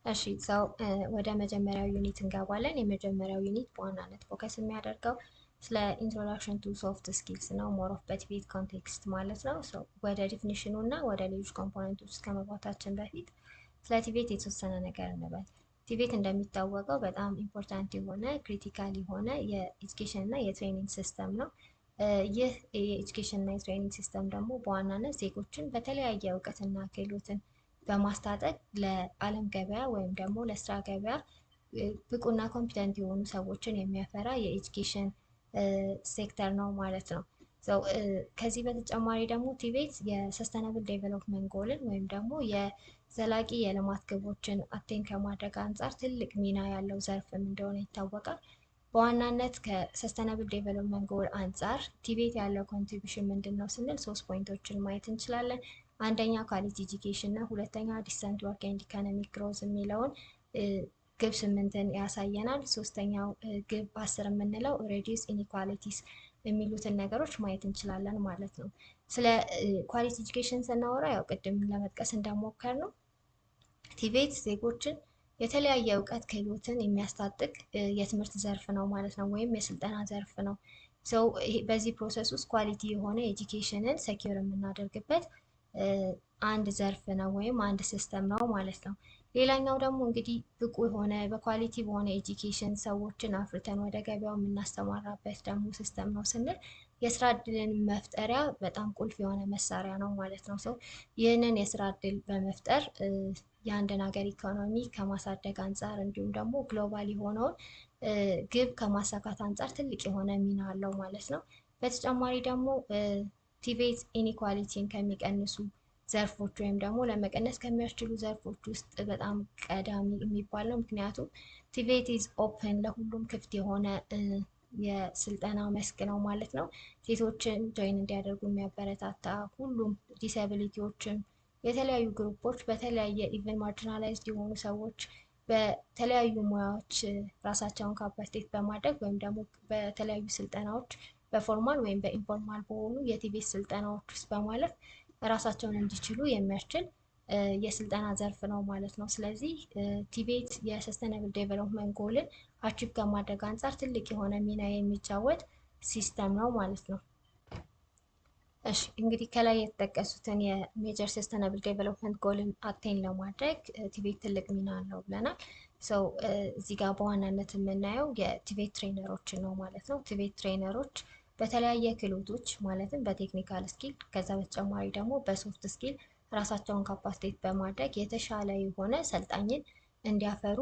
እሺ ሰው ወደ መጀመሪያው ዩኒት እንገባለን። የመጀመሪያው ዩኒት በዋናነት ፎከስ የሚያደርገው ስለ ኢንትሮዳክሽን ቱ ሶፍት ስኪልስ ነው። ሞር ኦፍ በቲቤት ኮንቴክስት ማለት ነው። ወደ ዲፊኒሽኑ እና ወደ ሌሎች ኮምፖነንቶች ከመግባታችን በፊት ስለ ቲቤት የተወሰነ ነገር እንበል። ቲቤት እንደሚታወቀው በጣም ኢምፖርታንት የሆነ ክሪቲካል የሆነ የኤጁኬሽን እና የትሬኒንግ ሲስተም ነው። ይህ የኤጁኬሽን እና የትሬኒንግ ሲስተም ደግሞ በዋናነት ዜጎችን በተለያየ እውቀትና ክህሎትን በማስታጠቅ ለዓለም ገበያ ወይም ደግሞ ለስራ ገበያ ብቁና ኮምፒተንት የሆኑ ሰዎችን የሚያፈራ የኤጁኬሽን ሴክተር ነው ማለት ነው። ከዚህ በተጨማሪ ደግሞ ቲቤት የሰስተናብል ዴቨሎፕመንት ጎልን ወይም ደግሞ የዘላቂ የልማት ግቦችን አቴን ከማድረግ አንጻር ትልቅ ሚና ያለው ዘርፍም እንደሆነ ይታወቃል። በዋናነት ከሰስተናብል ዴቨሎፕመንት ጎል አንጻር ቲቤት ያለው ኮንትሪቢሽን ምንድን ነው ስንል 3 ፖይንቶችን ማየት እንችላለን። አንደኛ ኳሊቲ ኤጁኬሽን እና ሁለተኛ ዲሰንት ወርክ ኤንድ ኢኮኖሚክ ግሮዝ የሚለውን ግብ 8ን ያሳየናል። ሶስተኛው ግብ 10 የምንለው ሬዲዩስ ኢኒኳሊቲስ የሚሉትን ነገሮች ማየት እንችላለን ማለት ነው። ስለ ኳሊቲ ኤጁኬሽን ስናወራ ያው ቅድም ለመጥቀስ እንደሞከር ነው ቲቤት ዜጎችን የተለያየ እውቀት ክህሎትን የሚያስታጥቅ የትምህርት ዘርፍ ነው ማለት ነው፣ ወይም የስልጠና ዘርፍ ነው። በዚህ ፕሮሰስ ውስጥ ኳሊቲ የሆነ ኤጁኬሽንን ሰኪር የምናደርግበት አንድ ዘርፍ ነው ወይም አንድ ሲስተም ነው ማለት ነው። ሌላኛው ደግሞ እንግዲህ ብቁ የሆነ በኳሊቲ በሆነ ኤጁኬሽን ሰዎችን አፍርተን ወደ ገበያው የምናስተማራበት ደግሞ ሲስተም ነው ስንል የስራ እድልን መፍጠሪያ በጣም ቁልፍ የሆነ መሳሪያ ነው ማለት ነው። ይህንን የስራ እድል በመፍጠር የአንድን ሀገር ኢኮኖሚ ከማሳደግ አንጻር እንዲሁም ደግሞ ግሎባል የሆነውን ግብ ከማሳካት አንጻር ትልቅ የሆነ ሚና አለው ማለት ነው። በተጨማሪ ደግሞ ቲቤት ኢኒኳሊቲን ከሚቀንሱ ዘርፎች ወይም ደግሞ ለመቀነስ ከሚያስችሉ ዘርፎች ውስጥ በጣም ቀዳሚ የሚባል ነው። ምክንያቱም ቲቤት ኢዝ ኦፕን ለሁሉም ክፍት የሆነ የስልጠና መስክ ነው ማለት ነው። ሴቶችን ጆይን እንዲያደርጉ የሚያበረታታ ሁሉም ዲስአቢሊቲዎችን የተለያዩ ግሩፖች በተለያየ ኢቨን ማርጂናላይዝድ የሆኑ ሰዎች በተለያዩ ሙያዎች ራሳቸውን ካፓሲቴት በማድረግ ወይም ደግሞ በተለያዩ ስልጠናዎች በፎርማል ወይም በኢንፎርማል በሆኑ የቲቤት ስልጠናዎች ውስጥ በማለፍ ራሳቸውን እንዲችሉ የሚያስችል የስልጠና ዘርፍ ነው ማለት ነው። ስለዚህ ቲቤት የሰስተናብል ዴቨሎፕመንት ጎልን አቺቭ ከማድረግ አንጻር ትልቅ የሆነ ሚና የሚጫወት ሲስተም ነው ማለት ነው። እሺ እንግዲህ ከላይ የተጠቀሱትን የሜጀር ሰስተናብል ዴቨሎፕመንት ጎልን አቴን ለማድረግ ቲቤት ትልቅ ሚና አለው ብለናል። እዚህ ጋር በዋናነት የምናየው የቲቤት ትሬነሮችን ነው ማለት ነው። ቲቤት ትሬነሮች በተለያየ ክህሎቶች ማለትም በቴክኒካል ስኪል ከዛ በተጨማሪ ደግሞ በሶፍት ስኪል ራሳቸውን ካፓሲቴት በማድረግ የተሻለ የሆነ ሰልጣኝን እንዲያፈሩ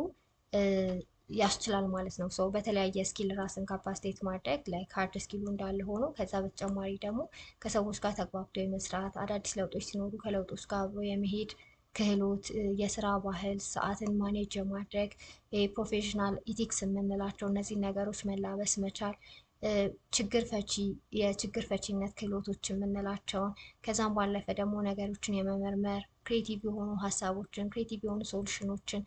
ያስችላል ማለት ነው። በተለያየ ስኪል ራስን ካፓሲቴት ማድረግ ላይ ሃርድ ስኪሉ እንዳለ ሆኖ ከዛ በተጨማሪ ደግሞ ከሰዎች ጋር ተግባብቶ የመስራት አዳዲስ ለውጦች ሲኖሩ ከለውጦች ጋር አብሮ የመሄድ ክህሎት፣ የስራ ባህል፣ ሰዓትን ማኔጅ የማድረግ ፕሮፌሽናል ኢቲክስ የምንላቸው እነዚህ ነገሮች መላበስ መቻል፣ ችግር ፈቺ የችግር ፈቺነት ክህሎቶች የምንላቸውን ከዛም ባለፈ ደግሞ ነገሮችን የመመርመር ክሬቲቭ የሆኑ ሀሳቦችን ክሬቲቭ የሆኑ ሶሉሽኖችን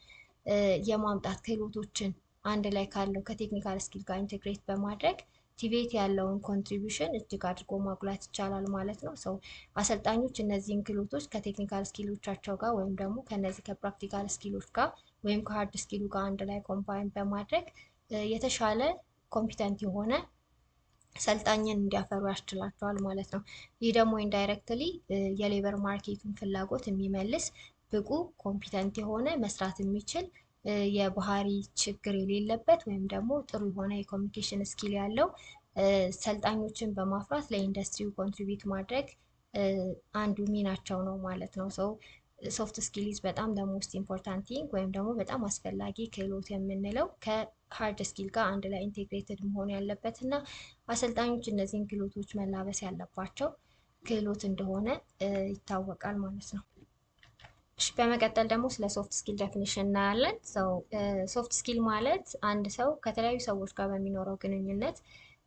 የማምጣት ክህሎቶችን አንድ ላይ ካለው ከቴክኒካል ስኪል ጋር ኢንቴግሬት በማድረግ ቲቤት ያለውን ኮንትሪቢዩሽን እጅግ አድርጎ ማጉላት ይቻላል ማለት ነው። አሰልጣኞች እነዚህን ክህሎቶች ከቴክኒካል ስኪሎቻቸው ጋር ወይም ደግሞ ከነዚህ ከፕራክቲካል ስኪሎች ጋር ወይም ከሃርድ ስኪሉ ጋር አንድ ላይ ኮምባይን በማድረግ የተሻለ ኮምፒተንት የሆነ ሰልጣኝን እንዲያፈሩ ያስችላቸዋል ማለት ነው። ይህ ደግሞ ኢንዳይሬክትሊ የሌበር ማርኬቱን ፍላጎት የሚመልስ ብቁ ኮምፒተንት የሆነ መስራት የሚችል የባህሪ ችግር የሌለበት ወይም ደግሞ ጥሩ የሆነ የኮሚኒኬሽን ስኪል ያለው ሰልጣኞችን በማፍራት ለኢንዱስትሪው ኮንትሪቢዩት ማድረግ አንዱ ሚናቸው ነው ማለት ነው። ሶፍት ስኪልዝ በጣም ሞስት ኢምፖርታንት ቲንግ ወይም ደግሞ በጣም አስፈላጊ ክህሎት የምንለው ከሃርድ ስኪል ጋር አንድ ላይ ኢንቴግሬትድ መሆን ያለበት እና አሰልጣኞች እነዚህን ክህሎቶች መላበስ ያለባቸው ክህሎት እንደሆነ ይታወቃል ማለት ነው። በመቀጠል ደግሞ ስለ ሶፍት ስኪል ዴፊኒሽን እናያለን። ሶፍት ስኪል ማለት አንድ ሰው ከተለያዩ ሰዎች ጋር በሚኖረው ግንኙነት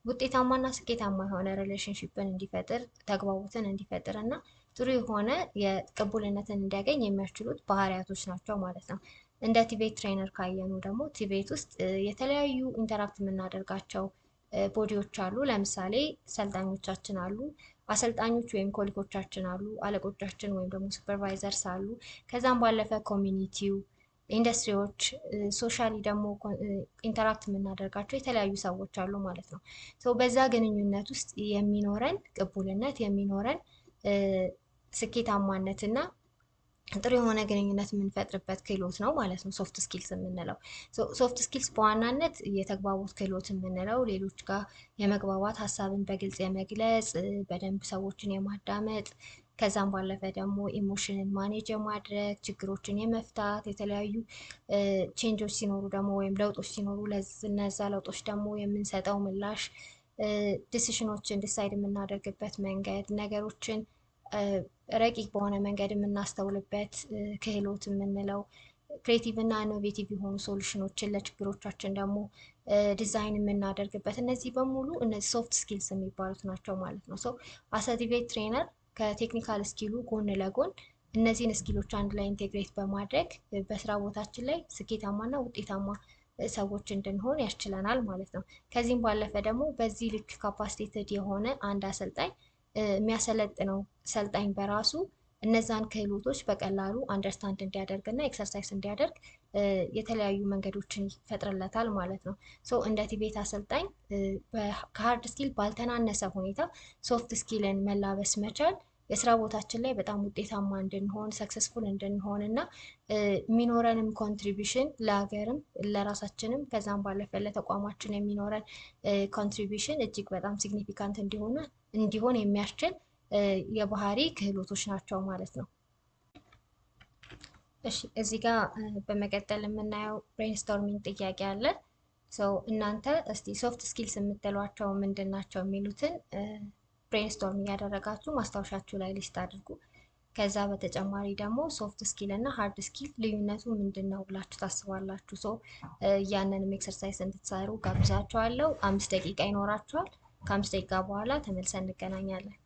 ውጤታማና ስኬታማ የሆነ ሪሌሽንሽፕን እንዲፈጥር ተግባቦትን እንዲፈጥር እና ጥሩ የሆነ የቅቡልነትን እንዲያገኝ የሚያስችሉት ባህሪያቶች ናቸው ማለት ነው። እንደ ቲቤት ትሬነር ካየኑ ደግሞ ቲቤት ውስጥ የተለያዩ ኢንተራክት የምናደርጋቸው ቦዲዎች አሉ። ለምሳሌ ሰልጣኞቻችን አሉ፣ አሰልጣኞች ወይም ኮሊኮቻችን አሉ፣ አለቆቻችን ወይም ደግሞ ሱፐርቫይዘርስ አሉ። ከዛም ባለፈ ኮሚኒቲው ኢንዱስትሪዎች፣ ሶሻሊ ደግሞ ኢንተራክት የምናደርጋቸው የተለያዩ ሰዎች አሉ ማለት ነው። ሶ በዛ ግንኙነት ውስጥ የሚኖረን ቅቡልነት የሚኖረን ስኬታማነት እና ጥሩ የሆነ ግንኙነት የምንፈጥርበት ክህሎት ነው ማለት ነው ሶፍት ስኪልስ የምንለው። ሶፍት ስኪልስ በዋናነት የተግባቦት ክህሎት የምንለው ሌሎች ጋር የመግባባት ሀሳብን በግልጽ የመግለጽ በደንብ ሰዎችን የማዳመጥ ከዛም ባለፈ ደግሞ ኢሞሽንን ማኔጅ የማድረግ ችግሮችን የመፍታት የተለያዩ ቼንጆች ሲኖሩ ደግሞ ወይም ለውጦች ሲኖሩ ለነዛ ለውጦች ደግሞ የምንሰጠው ምላሽ ዲሲሽኖችን ዲሳይድ የምናደርግበት መንገድ ነገሮችን ረቂቅ በሆነ መንገድ የምናስተውልበት ክህሎት የምንለው ክሬቲቭ እና ኢኖቬቲቭ የሆኑ ሶሉሽኖችን ለችግሮቻችን ደግሞ ዲዛይን የምናደርግበት እነዚህ በሙሉ እነዚህ ሶፍት ስኪልስ የሚባሉት ናቸው ማለት ነው። ሶ አስ አ ዲቤት ትሬነር ከቴክኒካል ስኪሉ ጎን ለጎን እነዚህን ስኪሎች አንድ ላይ ኢንቴግሬት በማድረግ በስራ ቦታችን ላይ ስኬታማና ውጤታማ ሰዎች እንድንሆን ያስችለናል ማለት ነው። ከዚህም ባለፈ ደግሞ በዚህ ልክ ካፓሲቴትድ የሆነ አንድ አሰልጣኝ የሚያሰለጥነው ሰልጣኝ በራሱ እነዛን ክህሎቶች በቀላሉ አንደርስታንድ እንዲያደርግ እና ኤክሰርሳይዝ እንዲያደርግ የተለያዩ መንገዶችን ይፈጥርለታል ማለት ነው። ሶ እንደ ቲቤት አሰልጣኝ ከሀርድ ስኪል ባልተናነሰ ሁኔታ ሶፍት ስኪልን መላበስ መቻል የስራ ቦታችን ላይ በጣም ውጤታማ እንድንሆን ሰክሰስፉል እንድንሆን እና የሚኖረንም ኮንትሪቢሽን ለሀገርም ለራሳችንም ከዛም ባለፈ ለተቋማችን የሚኖረን ኮንትሪቢሽን እጅግ በጣም ሲግኒፊካንት እንዲሆን የሚያስችል የባህሪ ክህሎቶች ናቸው ማለት ነው። እሺ እዚህ ጋር በመቀጠል የምናየው ብሬንስቶርሚንግ ጥያቄ አለ። እናንተ እስቲ ሶፍት ስኪልስ የምትሏቸው ምንድን ናቸው የሚሉትን ብሬንስቶርም እያደረጋችሁ ማስታወሻችሁ ላይ ሊስት አድርጉ። ከዛ በተጨማሪ ደግሞ ሶፍት ስኪል እና ሃርድ ስኪል ልዩነቱ ምንድን ነው ብላችሁ ታስባላችሁ? ያንንም ኤክሰርሳይዝ እንድትሰሩ ጋብዛችኋለሁ። 5 ደቂቃ ይኖራችኋል። ከ5 ደቂቃ በኋላ ተመልሰን እንገናኛለን።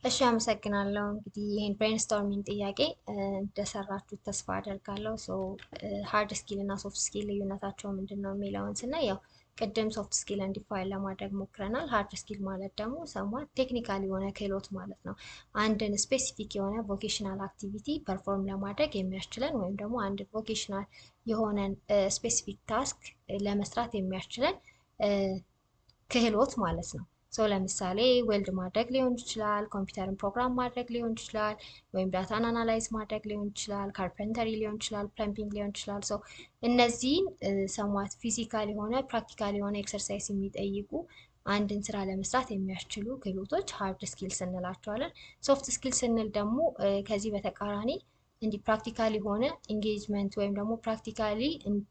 እሺ አመሰግናለሁ። እንግዲህ ይህን ብሬንስቶርሚንግ ጥያቄ እንደሰራችሁ ተስፋ አደርጋለሁ። ሶ ሃርድ ስኪል እና ሶፍት ስኪል ልዩነታቸው ምንድን ነው የሚለውን ስናይ ያው ቅድም ሶፍት ስኪል እንዲፋይን ለማድረግ ሞክረናል። ሃርድ ስኪል ማለት ደግሞ ሰሟት ቴክኒካል የሆነ ክህሎት ማለት ነው። አንድን ስፔሲፊክ የሆነ ቮኬሽናል አክቲቪቲ ፐርፎርም ለማድረግ የሚያስችለን ወይም ደግሞ አንድ ቮኬሽናል የሆነን ስፔሲፊክ ታስክ ለመስራት የሚያስችለን ክህሎት ማለት ነው። ሶ ለምሳሌ ዌልድ ማድረግ ሊሆን ይችላል፣ ኮምፒውተርን ፕሮግራም ማድረግ ሊሆን ይችላል፣ ወይም ዳታን አናላይዝ ማድረግ ሊሆን ይችላል፣ ካርፔንተሪ ሊሆን ይችላል፣ ፕለምቢንግ ሊሆን ይችላል። ሶ እነዚህን ሰሟት ፊዚካል የሆነ ፕራክቲካል የሆነ ኤክሰርሳይዝ የሚጠይቁ አንድን ስራ ለመስራት የሚያስችሉ ክህሎቶች ሃርድ ስኪልስ እንላቸዋለን። ሶፍት ስኪል ስንል ደግሞ ከዚህ በተቃራኒ እንዲህ ፕራክቲካል የሆነ ኢንጌጅመንት ወይም ደግሞ ፕራክቲካሊ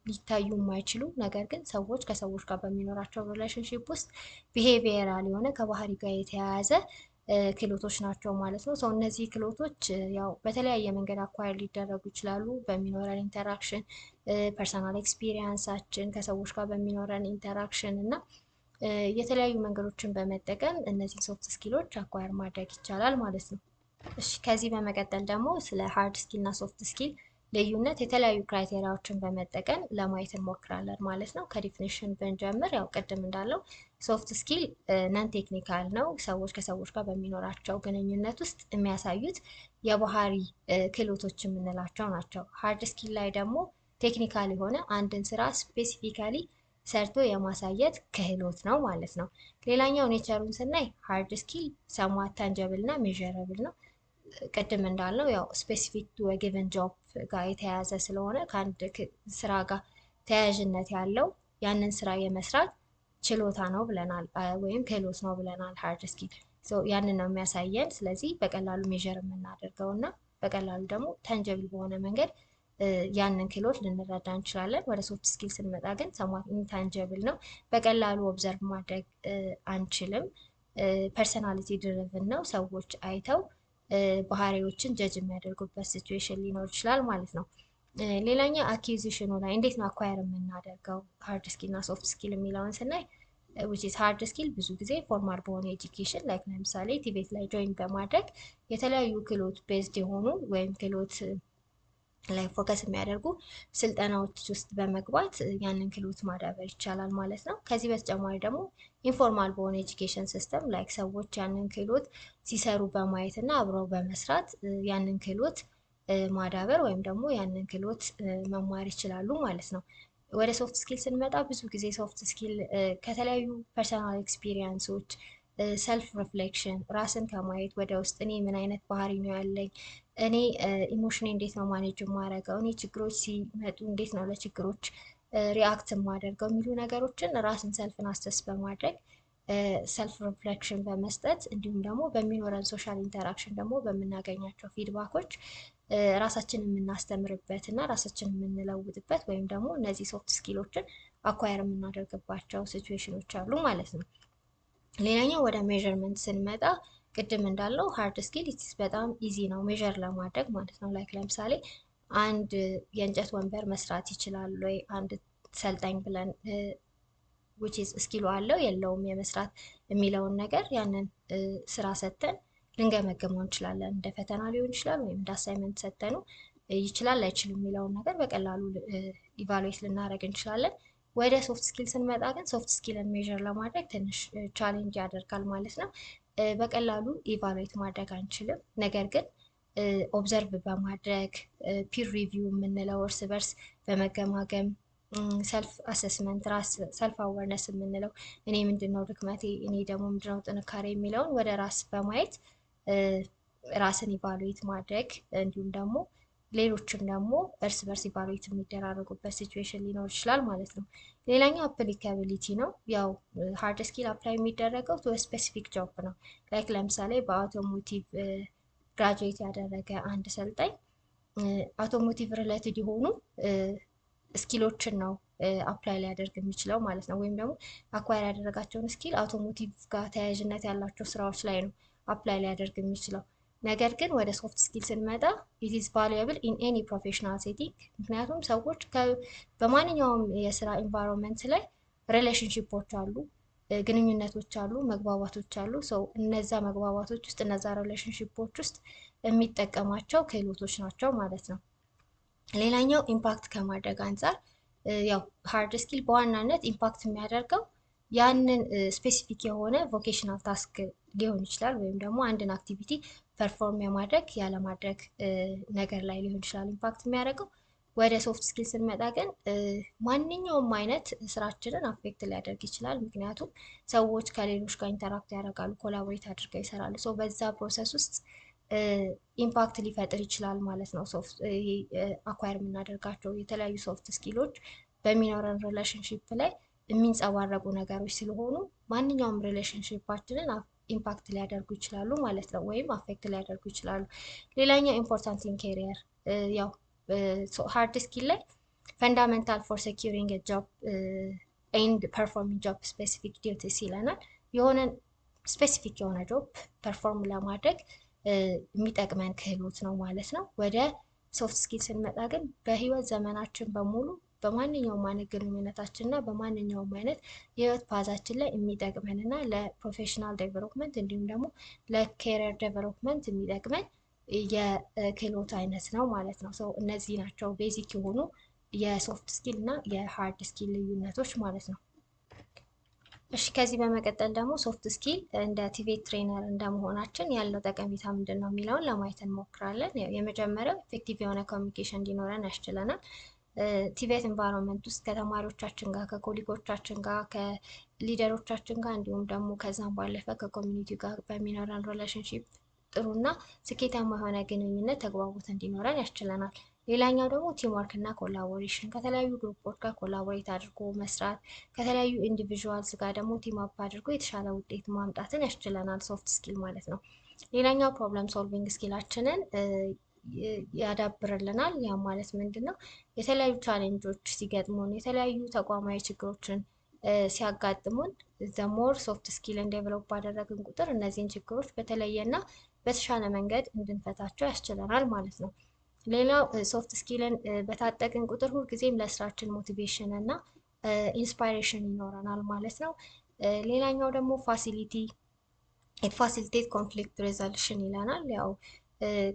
ሊታዩ የማይችሉ ነገር ግን ሰዎች ከሰዎች ጋር በሚኖራቸው ሪሌሽንሽፕ ውስጥ ቢሄቪየራል የሆነ ከባህሪ ጋር የተያያዘ ክህሎቶች ናቸው ማለት ነው። ሰው እነዚህ ክህሎቶች ያው በተለያየ መንገድ አኳየር ሊደረጉ ይችላሉ። በሚኖረን ኢንተራክሽን፣ ፐርሰናል ኤክስፒሪየንሳችን፣ ከሰዎች ጋር በሚኖረን ኢንተራክሽን እና የተለያዩ መንገዶችን በመጠቀም እነዚህ ሶፍት ስኪሎች አኳየር ማድረግ ይቻላል ማለት ነው። እሺ ከዚህ በመቀጠል ደግሞ ስለ ሃርድ ስኪል እና ሶፍት ስኪል ልዩነት የተለያዩ ክራይቴሪያዎችን በመጠቀም ለማየት እንሞክራለን ማለት ነው። ከዲፊኒሽን ብንጀምር ያው ቅድም እንዳለው ሶፍት ስኪል ነን ቴክኒካል ነው። ሰዎች ከሰዎች ጋር በሚኖራቸው ግንኙነት ውስጥ የሚያሳዩት የባህሪ ክህሎቶች የምንላቸው ናቸው። ሃርድ ስኪል ላይ ደግሞ ቴክኒካል የሆነ አንድን ስራ ስፔሲፊካሊ ሰርቶ የማሳየት ክህሎት ነው ማለት ነው። ሌላኛው ኔቸሩን ስናይ ሃርድ ስኪል ሰሟት ታንጀብል እና ሜዥረብል ነው። ቅድም እንዳልነው ያው ስፔሲፊክ ቱ ጊቨን ጆብ ጋር የተያያዘ ስለሆነ ከአንድ ስራ ጋር ተያያዥነት ያለው ያንን ስራ የመስራት ችሎታ ነው ብለናል፣ ወይም ክህሎት ነው ብለናል ሃርድ ስኪል። ያንን ነው የሚያሳየን። ስለዚህ በቀላሉ ሜዥር የምናደርገው እና በቀላሉ ደግሞ ተንጀብል በሆነ መንገድ ያንን ክህሎት ልንረዳ እንችላለን። ወደ ሶፍት ስኪል ስንመጣ ግን ሰሟት ኢንታንጀብል ነው። በቀላሉ ኦብዘርቭ ማድረግ አንችልም። ፐርሰናሊቲ ድሪቭን ነው። ሰዎች አይተው ባህሪዎችን ጀጅ የሚያደርጉበት ሲቹዌሽን ሊኖር ይችላል ማለት ነው። ሌላኛው አኪዚሽኑ ላይ እንዴት ነው አኳየር የምናደርገው ሃርድ ስኪል እና ሶፍት ስኪል የሚለውን ስናይ which is ሃርድ ስኪል ብዙ ጊዜ ፎርማል በሆነ ኤጁኬሽን ላይክ ለምሳሌ ቲቤት ላይ ጆይን በማድረግ የተለያዩ ክህሎት ቤዝድ የሆኑ ወይም ክህሎት ላይ ፎከስ የሚያደርጉ ስልጠናዎች ውስጥ በመግባት ያንን ክህሎት ማዳበር ይቻላል ማለት ነው። ከዚህ በተጨማሪ ደግሞ ኢንፎርማል በሆነ ኤጁኬሽን ሲስተም ላይክ ሰዎች ያንን ክህሎት ሲሰሩ በማየት እና አብረው በመስራት ያንን ክህሎት ማዳበር ወይም ደግሞ ያንን ክህሎት መማር ይችላሉ ማለት ነው። ወደ ሶፍት ስኪል ስንመጣ ብዙ ጊዜ ሶፍት ስኪል ከተለያዩ ፐርሰናል ኤክስፒሪየንሶች፣ ሰልፍ ሪፍሌክሽን፣ ራስን ከማየት ወደ ውስጥ እኔ ምን አይነት ባህሪ ነው ያለኝ፣ እኔ ኢሞሽኔ እንዴት ነው ማኔጅ የማደርገው፣ እኔ ችግሮች ሲመጡ እንዴት ነው ለችግሮች ሪአክት የማደርገው የሚሉ ነገሮችን ራስን ሰልፍን አሰስ በማድረግ ሰልፍ ሪፍሌክሽን በመስጠት እንዲሁም ደግሞ በሚኖረን ሶሻል ኢንተራክሽን ደግሞ በምናገኛቸው ፊድባኮች ራሳችንን የምናስተምርበት እና ራሳችንን የምንለውጥበት ወይም ደግሞ እነዚህ ሶፍት ስኪሎችን አኳየር የምናደርግባቸው ሲቹዌሽኖች አሉ ማለት ነው። ሌላኛው ወደ ሜዥርመንት ስንመጣ ቅድም እንዳለው ሃርድ ስኪል በጣም ኢዚ ነው ሜዥር ለማድረግ ማለት ነው። ላይክ ለምሳሌ አንድ የእንጨት ወንበር መስራት ይችላል ወይ አንድ ሰልጣኝ ብለን which is ስኪሉ አለው የለውም የመስራት የሚለውን ነገር ያንን ስራ ሰጥተን ልንገመገመው እንችላለን። እንደ ፈተና ሊሆን ይችላል ወይም እንደ አሳይመንት ሰጥተኑ ይችላል አይችልም የሚለውን ነገር በቀላሉ ኢቫሉዌት ልናደርግ እንችላለን። ወደ ሶፍት ስኪል ስንመጣ ግን ሶፍት ስኪልን ሜዥር ለማድረግ ትንሽ ቻሌንጅ ያደርጋል ማለት ነው። በቀላሉ ኢቫሉዌት ማድረግ አንችልም። ነገር ግን ኦብዘርቭ በማድረግ ፒር ሪቪው የምንለው እርስ በርስ በመገማገም ሰልፍ አሰስመንት ራስ ሰልፍ አወርነስ የምንለው እኔ ምንድነው ድክመቴ፣ እኔ ደግሞ ምንድነው ጥንካሬ የሚለውን ወደ ራስ በማየት ራስን ኢቫሉዌት ማድረግ እንዲሁም ደግሞ ሌሎችም ደግሞ እርስ በርስ ኢቫሉዌት የሚደራረጉበት ሲቹዌሽን ሊኖር ይችላል ማለት ነው። ሌላኛው አፕሊካቢሊቲ ነው። ያው ሃርድ ስኪል አፕላይ የሚደረገው ቱ ስፔሲፊክ ጆብ ነው። ላይክ ለምሳሌ በአውቶሞቲቭ ግራጁዌት ያደረገ አንድ ሰልጣኝ አውቶሞቲቭ ሪሌትድ የሆኑ ስኪሎችን ነው አፕላይ ሊያደርግ የሚችለው ማለት ነው። ወይም ደግሞ አኳየር ያደረጋቸውን ስኪል አውቶሞቲቭ ጋር ተያያዥነት ያላቸው ስራዎች ላይ ነው አፕላይ ሊያደርግ የሚችለው። ነገር ግን ወደ ሶፍት ስኪል ስንመጣ ኢት ኢዝ ቫሉየብል ኢን ኤኒ ፕሮፌሽናል ሴቲንግ። ምክንያቱም ሰዎች በማንኛውም የስራ ኢንቫይሮንመንት ላይ ሪሌሽንሺፖች አሉ፣ ግንኙነቶች አሉ፣ መግባባቶች አሉ። ሰው እነዛ መግባባቶች ውስጥ እነዛ ሪሌሽንሺፖች ውስጥ የሚጠቀማቸው ክህሎቶች ናቸው ማለት ነው። ሌላኛው ኢምፓክት ከማድረግ አንጻር ያው ሃርድ ስኪል በዋናነት ኢምፓክት የሚያደርገው ያንን ስፔሲፊክ የሆነ ቮኬሽናል ታስክ ሊሆን ይችላል፣ ወይም ደግሞ አንድን አክቲቪቲ ፐርፎርም የማድረግ ያለማድረግ ነገር ላይ ሊሆን ይችላል ኢምፓክት የሚያደርገው። ወደ ሶፍት ስኪል ስንመጣ ግን ማንኛውም አይነት ስራችንን አፌክት ሊያደርግ ይችላል። ምክንያቱም ሰዎች ከሌሎች ጋር ኢንተራክት ያደርጋሉ፣ ኮላቦሬት አድርገው ይሰራሉ። ሶ በዛ ፕሮሰስ ውስጥ ኢምፓክት ሊፈጥር ይችላል ማለት ነው። አኳየር የምናደርጋቸው የተለያዩ ሶፍት ስኪሎች በሚኖረን ሪሌሽንሽፕ ላይ የሚንጸባረቁ ነገሮች ስለሆኑ ማንኛውም ሪሌሽንሽፓችንን ኢምፓክት ሊያደርጉ ይችላሉ ማለት ነው፣ ወይም አፌክት ሊያደርጉ ይችላሉ። ሌላኛው ኢምፖርታንት ኢን ኬሪየር ያው ሃርድ ስኪል ላይ ፈንዳሜንታል ፎር ሴኪሪንግ ጆብ ኤንድ ፐርፎርሚንግ ጆብ ስፔሲፊክ ዲዩቲስ ይለናል። የሆነ ስፔሲፊክ የሆነ ጆብ ፐርፎርም ለማድረግ የሚጠቅመን ክህሎት ነው ማለት ነው። ወደ ሶፍት ስኪል ስንመጣ ግን በህይወት ዘመናችን በሙሉ በማንኛውም አይነት ግንኙነታችን እና በማንኛውም አይነት የህይወት ፓዛችን ላይ የሚጠቅመን እና ለፕሮፌሽናል ዴቨሎፕመንት እንዲሁም ደግሞ ለኬሪየር ዴቨሎፕመንት የሚጠቅመን የክህሎት አይነት ነው ማለት ነው። ሰው እነዚህ ናቸው ቤዚክ የሆኑ የሶፍት ስኪል እና የሃርድ ስኪል ልዩነቶች ማለት ነው። እሺ ከዚህ በመቀጠል ደግሞ ሶፍት ስኪል እንደ ቲቬት ትሬነር እንደመሆናችን ያለው ጠቀሜታ ምንድን ነው የሚለውን ለማየት እንሞክራለን። የመጀመሪያው ኤፌክቲቭ የሆነ ኮሚኒኬሽን እንዲኖረን ያስችለናል። ቲቬት ኢንቫይሮንመንት ውስጥ ከተማሪዎቻችን ጋር፣ ከኮሊጎቻችን ጋር፣ ከሊደሮቻችን ጋር እንዲሁም ደግሞ ከዛም ባለፈ ከኮሚኒቲ ጋር በሚኖረን ሪሌሽንሺፕ ጥሩና ስኬታማ የሆነ ግንኙነት ተግባቦት እንዲኖረን ያስችለናል። ሌላኛው ደግሞ ቲምወርክ እና ኮላቦሬሽን ከተለያዩ ግሩፖች ጋር ኮላቦሬት አድርጎ መስራት፣ ከተለያዩ ኢንዲቪዥዋልስ ጋር ደግሞ ቲም አፕ አድርጎ የተሻለ ውጤት ማምጣትን ያስችለናል ሶፍት ስኪል ማለት ነው። ሌላኛው ፕሮብለም ሶልቪንግ ስኪላችንን ያዳብርልናል። ያ ማለት ምንድን ነው? የተለያዩ ቻሌንጆች ሲገጥሙን፣ የተለያዩ ተቋማዊ ችግሮችን ሲያጋጥሙን ዘሞር ሶፍት ስኪልን ዴቨሎፕ ባደረግን ቁጥር እነዚህን ችግሮች በተለየና በተሻለ መንገድ እንድንፈታቸው ያስችለናል ማለት ነው። ሌላው ሶፍት ስኪልን በታጠቅን ቁጥር ሁልጊዜም ለስራችን ሞቲቬሽን እና ኢንስፓይሬሽን ይኖረናል ማለት ነው። ሌላኛው ደግሞ ፋሲሊቴት ኮንፍሊክት ሬዞሉሽን ይለናል። ያው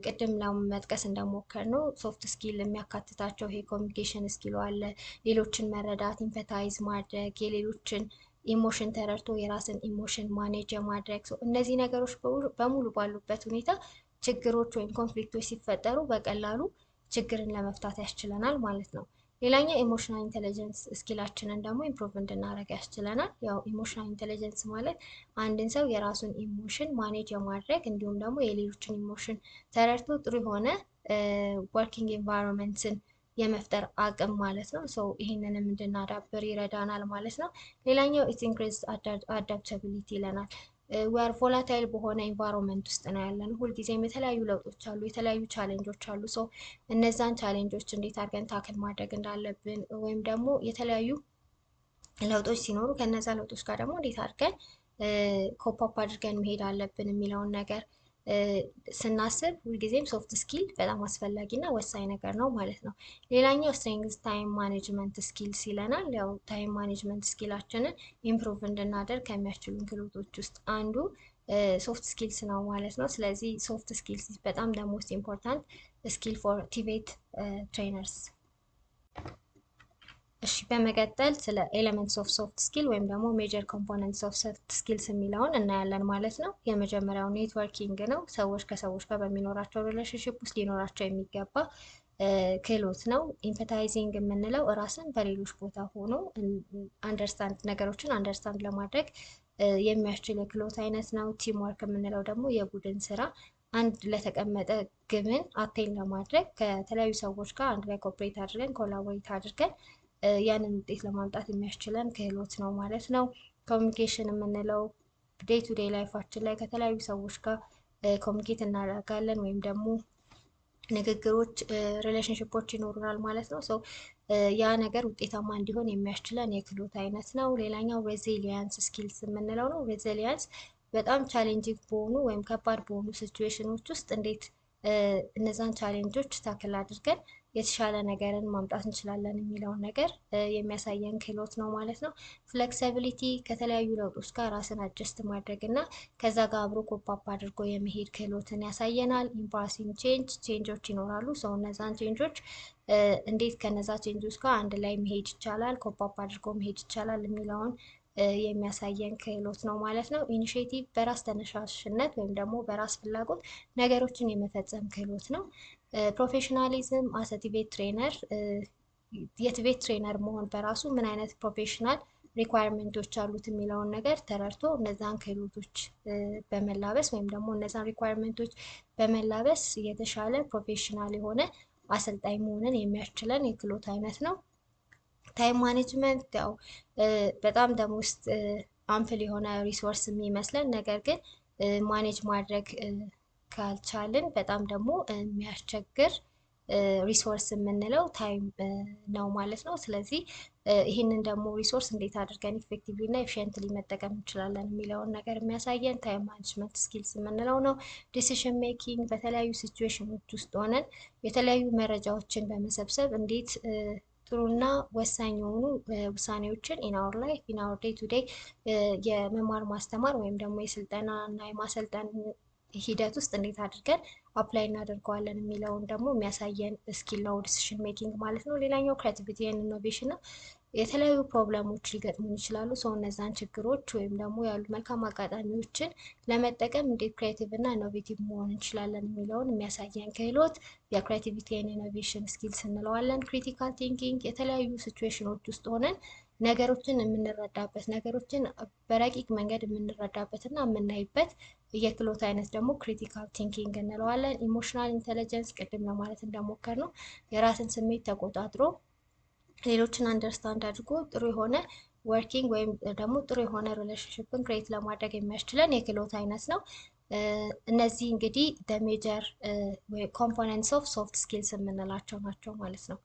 ቅድም ለመጥቀስ እንደሞከር ነው ሶፍት ስኪል የሚያካትታቸው ይሄ ኮሚኒኬሽን ስኪሉ አለ፣ ሌሎችን መረዳት፣ ኢምፐታይዝ ማድረግ፣ የሌሎችን ኢሞሽን ተረድቶ የራስን ኢሞሽን ማኔጅ የማድረግ እነዚህ ነገሮች በሙሉ ባሉበት ሁኔታ ችግሮች ወይም ኮንፍሊክቶች ሲፈጠሩ በቀላሉ ችግርን ለመፍታት ያስችለናል ማለት ነው። ሌላኛው ኢሞሽናል ኢንቴሊጀንስ ስኪላችንን ደግሞ ኢምፕሩቭ እንድናደርግ ያስችለናል። ያው ኢሞሽናል ኢንቴሊጀንስ ማለት አንድን ሰው የራሱን ኢሞሽን ማኔጅ የማድረግ እንዲሁም ደግሞ የሌሎችን ኢሞሽን ተረድቶ ጥሩ የሆነ ወርኪንግ ኤንቫይሮንመንትን የመፍጠር አቅም ማለት ነው። ሶ ይህንንም እንድናዳብር ይረዳናል ማለት ነው። ሌላኛው ኢት ኢንክሪዝ አዳፕታቢሊቲ ይለናል። ዌር ቮላታይል በሆነ ኢንቫይሮንመንት ውስጥ ነው ያለን። ሁልጊዜም የተለያዩ ለውጦች አሉ፣ የተለያዩ ቻሌንጆች አሉ። ሶ እነዛን ቻሌንጆች እንዴት አድርገን ታክል ማድረግ እንዳለብን ወይም ደግሞ የተለያዩ ለውጦች ሲኖሩ ከነዛ ለውጦች ጋር ደግሞ እንዴት አድርገን ኮፕ አፕ አድርገን መሄድ አለብን የሚለውን ነገር ስናስብ ሁልጊዜም ሶፍት ስኪል በጣም አስፈላጊ እና ወሳኝ ነገር ነው ማለት ነው። ሌላኛው ስትሬንግዝ ታይም ማኔጅመንት ስኪልስ ይለናል። ያው ታይም ማኔጅመንት ስኪላችንን ኢምፕሩቭ እንድናደርግ ከሚያስችሉን ክህሎቶች ውስጥ አንዱ ሶፍት ስኪልስ ነው ማለት ነው። ስለዚህ ሶፍት ስኪልስ በጣም ደ ሞስት ኢምፖርታንት ስኪል ፎር ቲቬት ትሬነርስ። እሺ በመቀጠል ስለ ኤሌመንትስ ኦፍ ሶፍት ስኪል ወይም ደግሞ ሜጀር ኮምፖነንትስ ኦፍ ሶፍት ስኪልስ የሚለውን እናያለን ማለት ነው። የመጀመሪያው ኔትወርኪንግ ነው። ሰዎች ከሰዎች ጋር በሚኖራቸው ሪሌሽንሽፕ ውስጥ ሊኖራቸው የሚገባ ክህሎት ነው። ኢምፐታይዚንግ የምንለው ራስን በሌሎች ቦታ ሆኖ ነገሮችን አንደርስታንድ ለማድረግ የሚያስችል የክህሎት አይነት ነው። ቲም ወርክ የምንለው ደግሞ የቡድን ስራ አንድ ለተቀመጠ ግብን አቴን ለማድረግ ከተለያዩ ሰዎች ጋር አንድ ላይ ኮኦፕሬት አድርገን ኮላቦሬት አድርገን ያንን ውጤት ለማምጣት የሚያስችለን ክህሎት ነው ማለት ነው። ኮሚኒኬሽን የምንለው ዴይ ቱ ዴይ ላይፋችን ላይ ከተለያዩ ሰዎች ጋር ኮሚኒኬት እናደርጋለን ወይም ደግሞ ንግግሮች፣ ሪሌሽንሽፖች ይኖሩናል ማለት ነው። ሶ ያ ነገር ውጤታማ እንዲሆን የሚያስችለን የክህሎት አይነት ነው። ሌላኛው ሬዚሊያንስ ስኪልስ የምንለው ነው። ሬዚሊያንስ በጣም ቻሌንጂንግ በሆኑ ወይም ከባድ በሆኑ ሲቹዌሽኖች ውስጥ እንዴት እነዛን ቻሌንጆች ታክል አድርገን የተሻለ ነገርን ማምጣት እንችላለን የሚለውን ነገር የሚያሳየን ክህሎት ነው ማለት ነው። ፍሌክሲቢሊቲ ከተለያዩ ለውጦች ጋር ራስን አጀስት ማድረግ እና ከዛ ጋር አብሮ ኮፓፕ አድርጎ የመሄድ ክህሎትን ያሳየናል። ኢምፓሲንግ ቼንጆች ይኖራሉ። ሰው እነዛን ቼንጆች እንዴት ከነዛ ቼንጆች ጋር አንድ ላይ መሄድ ይቻላል፣ ኮፓፕ አድርጎ መሄድ ይቻላል የሚለውን የሚያሳየን ክህሎት ነው ማለት ነው። ኢኒሼቲቭ በራስ ተነሳሽነት ወይም ደግሞ በራስ ፍላጎት ነገሮችን የመፈጸም ክህሎት ነው። ፕሮፌሽናሊዝም አስ ቲቤት ትሬነር የቲቤት ትሬነር መሆን በራሱ ምን አይነት ፕሮፌሽናል ሪኳየርመንቶች አሉት የሚለውን ነገር ተረድቶ እነዛን ክህሎቶች በመላበስ ወይም ደግሞ እነዛን ሪኳየርመንቶች በመላበስ የተሻለ ፕሮፌሽናል የሆነ አሰልጣኝ መሆንን የሚያስችለን የክህሎት አይነት ነው። ታይም ማኔጅመንት ያው በጣም ደግሞ ውስጥ አምፕል የሆነ ሪሶርስ የሚመስለን ነገር ግን ማኔጅ ማድረግ ካልቻልን በጣም ደግሞ የሚያስቸግር ሪሶርስ የምንለው ታይም ነው ማለት ነው። ስለዚህ ይህንን ደግሞ ሪሶርስ እንዴት አድርገን ኢፌክቲቭሊ እና ኤፊሽንትሊ መጠቀም እንችላለን የሚለውን ነገር የሚያሳየን ታይም ማኔጅመንት ስኪልስ የምንለው ነው። ዲሲሽን ሜኪንግ በተለያዩ ሲቹዌሽኖች ውስጥ ሆነን የተለያዩ መረጃዎችን በመሰብሰብ እንዴት ጥሩና ወሳኝ የሆኑ ውሳኔዎችን ኢናወር ላይፍ ኢናወር ዴይ ቱ ዴይ የመማር ማስተማር ወይም ደግሞ የስልጠና እና የማሰልጠን ሂደት ውስጥ እንዴት አድርገን አፕላይ እናደርገዋለን የሚለውን ደግሞ የሚያሳየን ስኪል ነው ዲሲሽን ሜኪንግ ማለት ነው። ሌላኛው ክሬቲቪቲ ኤንድ ኢኖቬሽን ነው። የተለያዩ ፕሮብለሞች ሊገጥሙን ይችላሉ። ሰው እነዛን ችግሮች ወይም ደግሞ ያሉ መልካም አጋጣሚዎችን ለመጠቀም እንዴት ክሬቲቭ እና ኢኖቬቲቭ መሆን እንችላለን የሚለውን የሚያሳየን ክህሎት የክሬቲቪቲ ኤንድ ኢኖቬሽን ስኪልስ እንለዋለን። ክሪቲካል ቲንኪንግ የተለያዩ ሲቹዌሽኖች ውስጥ ሆነን ነገሮችን የምንረዳበት ነገሮችን በረቂቅ መንገድ የምንረዳበት እና የምናይበት የክህሎት አይነት ደግሞ ክሪቲካል ቲንኪንግ እንለዋለን። ኢሞሽናል ኢንቴሊጀንስ ቅድም ለማለት እንደሞከር ነው የራስን ስሜት ተቆጣጥሮ ሌሎችን አንደርስታንድ አድርጎ ጥሩ የሆነ ወርኪንግ ወይም ደግሞ ጥሩ የሆነ ሪሌሽንሽፕን ክሬት ለማድረግ የሚያስችለን የክህሎት አይነት ነው። እነዚህ እንግዲህ ሜጀር ኮምፖነንትስ ኦፍ ሶፍት ስኪልስ የምንላቸው ናቸው ማለት ነው።